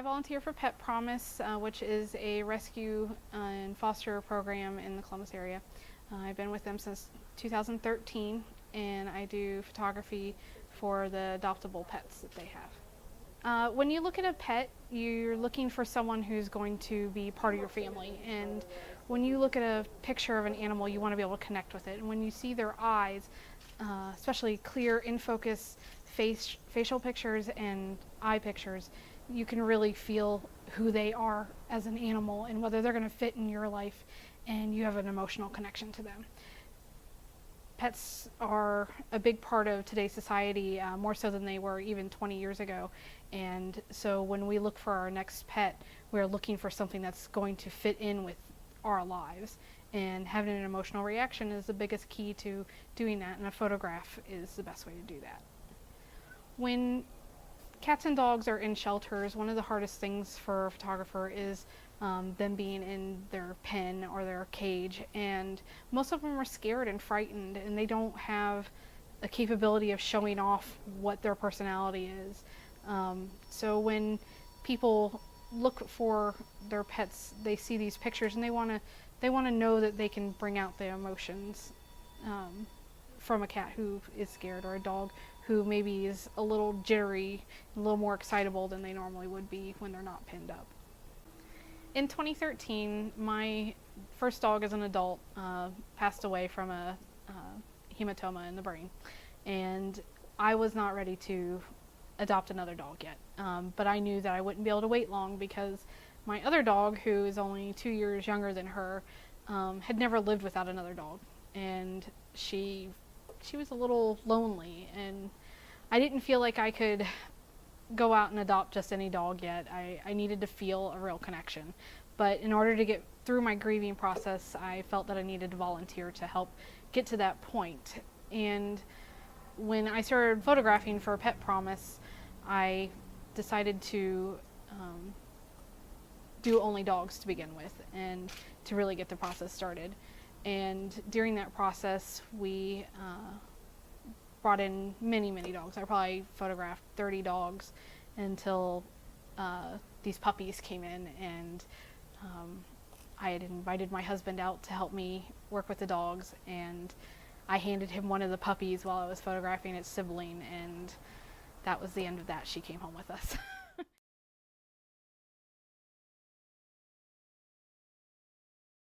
I volunteer for Pet Promise, which is a rescue and foster program in the Columbus area. I've been with them since 2013, and I do photography for the adoptable pets that they have. When you look at a pet, you're looking for someone who's going to be part of your family. And when you look at a picture of an animal, you want to be able to connect with it. And when you see their eyes, especially clear, in focus facial pictures and eye pictures, you can really feel who they are as an animal and whether they're going to fit in your life and you have an emotional connection to them. Pets are a big part of today's society, more so than they were even 20 years ago. And so when we look for our next pet, we're looking for something that's going to fit in with our lives. And having an emotional reaction is the biggest key to doing that, and a photograph is the best way to do that. When cats and dogs are in shelters, one of the hardest things for a photographer is them being in their pen or their cage, and most of them are scared and frightened, and they don't have a capability of showing off what their personality is. So when people look for their pets, they see these pictures and they want to know that they can bring out the emotions from a cat who is scared, or a dog who maybe is a little jittery, a little more excitable than they normally would be when they're not pinned up. In 2013, my first dog as an adult passed away from a hematoma in the brain, and I was not ready to adopt another dog yet. But I knew that I wouldn't be able to wait long, because my other dog, who is only 2 years younger than her, had never lived without another dog, and she was a little lonely, and I didn't feel like I could go out and adopt just any dog yet. I needed to feel a real connection. But in order to get through my grieving process, I felt that I needed to volunteer to help get to that point. And when I started photographing for Pet Promise, I decided to do only dogs to begin with, and to really get the process started. And during that process, we brought in many dogs. I probably photographed 30 dogs until these puppies came in, and I had invited my husband out to help me work with the dogs, and I handed him one of the puppies while I was photographing its sibling, and that was the end of that. She came home with us.